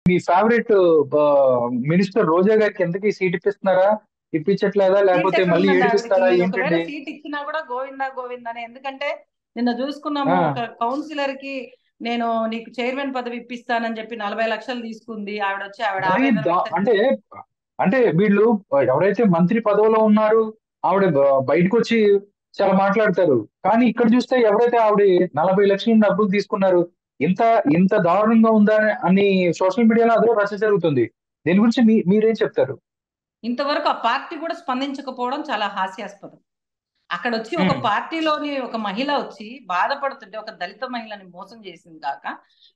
మీ favourite minister రోజా గారికి ఎంతకీ seat ఇప్పిస్తున్నారా, ఇప్పించట్లేదా, seat లేకపోతే ఎక్కడ మళ్ళీ ఉందండి ఆవిడకి? ఏడిపిస్తారా ఒకవేళ ఏంటండి? సీట్ ఇచ్చినా కూడా గోవిందా గోవిందా అని. ఎందుకంటే నిన్న ఆ, చూసుకున్నాము, ఒక కౌన్సిలర్ కి నేను నీకు చైర్మన్ పదవి ఇప్పిస్తానని చెప్పి 40 లక్షలు తీసుకుంది. ఆవిడ వచ్చి ఆవిడ మరి ఆవేదన వ్యక్తం అంటే చేసింది. అంటే వీళ్ళు ఎవరైతే మంత్రి పదవిలో ఉన్నారు, ఆవిడ బయటకు వచ్చి చాలా మాట్లాడతారు. కానీ ఇక్కడ చూస్తే ఎవరైతే ఆవిడ 40 లక్షల డబ్బులు తీసుకున్నారు, ఇంత ఇంత దారుణంగా ఉందా అని సోషల్ మీడియాలో అదే రచ్చ జరుగుతుంది. దీని గురించి మీరేం చెప్తారు? ఇంతవరకు ఆ పార్టీ కూడా స్పందించకపోవడం చాలా హాస్యాస్పదం. అక్కడ వచ్చి ఒక ఉమ్, పార్టీలోని ఒక మహిళ వచ్చి బాధపడుతుంటే, ఒక దళిత మహిళని మోసం చేసింది కాక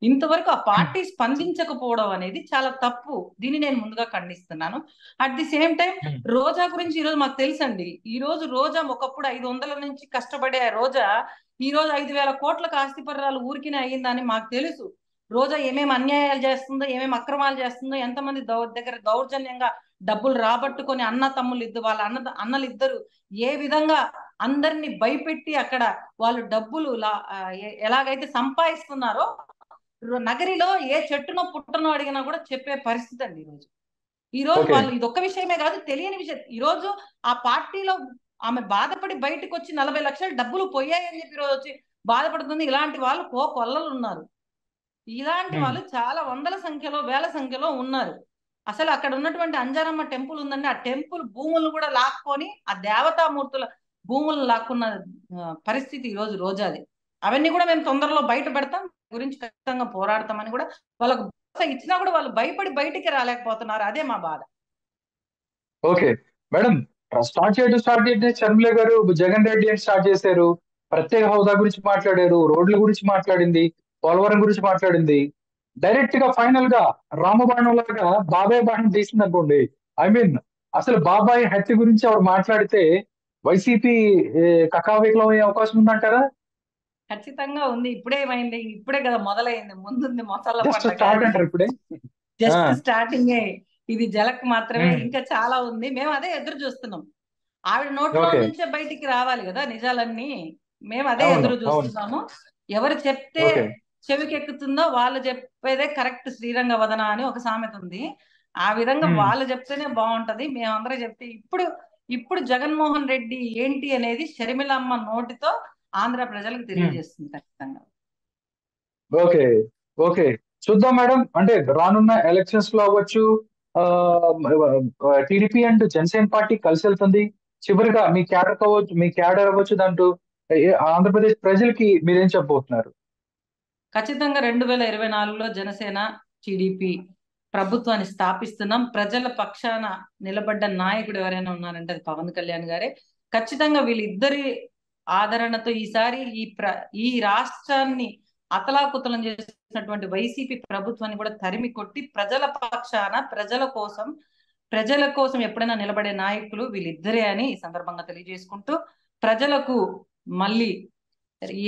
ఇంతవరకు ఆ ఉమ్, పార్టీ స్పందించకపోవడం అనేది చాలా తప్పు. దీన్ని నేను ముందుగా ఖండిస్తున్నాను. అట్ ది సేమ్ టైం ఉమ్, రోజా గురించి ఈరోజు మాకు తెలుసండి. ఈ రోజు రోజా ఒకప్పుడు 500 నుంచి కష్టపడే రోజా ఈ రోజు 5,000 కోట్లకు ఆస్తిపర్రాలు ఊరికినే అయ్యిందని మాకు తెలుసు. రోజా ఏమేమి అన్యాయాలు చేస్తుందో, ఏమేమి అక్రమాలు చేస్తుందో, ఎంతమంది దగ్గర దౌర్జన్యంగా డబ్బులు రాబట్టుకొని అన్న తమ్ముళ్ళు ఇద్దరు, వాళ్ళ అన్నలు ఇద్దరు ఏ విధంగా అందరినీ భయపెట్టి అక్కడ వాళ్ళు డబ్బులు ఎలాగైతే సంపాదిస్తున్నారో, నగరిలో ఏ చెట్టునో పుట్టనో అడిగినా కూడా చెప్పే పరిస్థితి అండి ఈరోజు. ఈ రోజు ఓకే. వాళ్ళు ఇదొక్క విషయమే కాదు, తెలియని విషయం. ఈ రోజు ఆ పార్టీలో ఆమె బాధపడి బయటకు వచ్చి 40 లక్షలు డబ్బులు పోయాయని చెప్పి ఈరోజు వచ్చి బాధపడుతుంది. ఇలాంటి వాళ్ళు కొల్లలు ఉన్నారు. ఇలాంటి ఉమ్, వాళ్ళు చాలా వందల సంఖ్యలో, వేల సంఖ్యలో ఉన్నారు. అసలు అక్కడ ఉన్నటువంటి అంజారమ్మ టెంపుల్ ఉందండి, ఆ టెంపుల్ భూములను కూడా లాక్కొని ఆ దేవతామూర్తుల భూములను లాక్కున్న పరిస్థితి ఈ రోజు రోజాది. అవన్నీ కూడా మేము తొందరలో బయట పెడతాం, గురించి ఖచ్చితంగా పోరాడతామని కూడా వాళ్ళకు భరోసా ఇచ్చినా కూడా వాళ్ళు భయపడి బయటికి రాలేకపోతున్నారు. అదే మా బాధ. Okay madam. స్టార్ట్ చేయండి షర్మిల గారు. జగన్ రెడ్డి అని స్టార్ట్ చేశారు, ప్రత్యేక హోదా గురించి మాట్లాడారు, రోడ్ల గురించి మాట్లాడింది, పోలవరం గురించి మాట్లాడింది. డైరెక్ట్ గా ఫైనల్ గా రామబాణం లాగా బాబాయ్ బాణం తీసింది అనుకోండి. ఐ మీన్ అసలు బాబాయ్ హత్య గురించి ఆవిడ మాట్లాడితే వైసీపీ కకావికలం అయ్యే అవకాశం ఉందంటారా? ఖచ్చితంగా ఉంది. ఇప్పుడే ఏమైంది? ఇప్పుడే కదా మొదలైంది. ముందుంది మొసళ్ళ జస్ట్ పండగ. స్టార్ట్ ఇది అంటారు ఇప్పుడే. ఆ, జస్ట్ స్టార్టింగే. ఇది జలక్ మాత్రమే. ఉమ్, ఇంకా చాలా ఉంది. మేము అదే ఎదురు చూస్తున్నాం. ఆవిడ నోట్లో ఓకే. నుంచే బయటికి రావాలి కదా నిజాలన్నీ. మేము అదే అవును, ఎదురు అవును. చూస్తున్నాము. ఎవరు చెప్తే ఓకే. చెవికెక్కుతుందో వాళ్ళు చెప్పేదే కరెక్ట్. శ్రీరంగ వదన అని ఒక సామెత ఉంది. ఆ విధంగా ఉమ్, వాళ్ళు చెప్తేనే బాగుంటది. మేమందరం చెప్తే ఇప్పుడు ఇప్పుడు జగన్మోహన్ రెడ్డి ఏంటి అనేది షర్మిలమ్మ నోటితో ఆంధ్ర ప్రజలకు ఉమ్. తెలియజేస్తుంది ఖచ్చితంగా. ఓకే. ఓకే. చూద్దాం మేడం. అంటే రానున్న ఎలక్షన్స్ లో అవ్వచ్చు, టీడీపీ అండ్ జనసేన పార్టీ కలిసి వెళ్తుంది. చివరిగా మీ క్యాడర్ కావచ్చు, మీ క్యాడర్ అవ్వచ్చు, దాంట్లో ఆంధ్రప్రదేశ్ ప్రజలకి మీరేం చెప్పబోతున్నారు? ఖచ్చితంగా 2024లో జనసేన, టీడీపీ ప్రభుత్వాన్ని స్థాపిస్తున్నాం. ప్రజల పక్షాన నిలబడ్డ నాయకుడు ఎవరైనా ఉన్నారంటే అది పవన్ కళ్యాణ్ గారే. ఖచ్చితంగా వీళ్ళిద్దరి ఆదరణతో ఈసారి ఈ రాష్ట్రాన్ని అతలాకుతలం చేసినటువంటి వైసీపీ ప్రభుత్వాన్ని కూడా తరిమి కొట్టి ప్రజల పక్షాన, ప్రజల కోసం ఎప్పుడైనా నిలబడే నాయకులు వీళ్ళిద్దరే అని ఈ సందర్భంగా తెలియజేసుకుంటూ, ప్రజలకు మళ్ళీ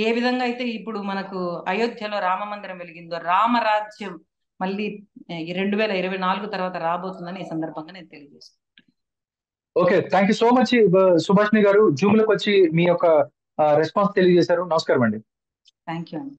ఏ విధంగా అయితే ఇప్పుడు మనకు అయోధ్యలో రామ మందిరం వెలిగిందో, రామరాజ్యం మళ్ళీ 2024 తర్వాత రాబోతుందని ఈ సందర్భంగా నేను తెలియజేస్తాను. Okay. Thank you so much Subhashini గారు. జూమ్ లోకి వచ్చి మీ యొక్క రెస్పాన్స్ తెలియజేశారు. నమస్కారం అండి. థ్యాంక్ యూ అండి.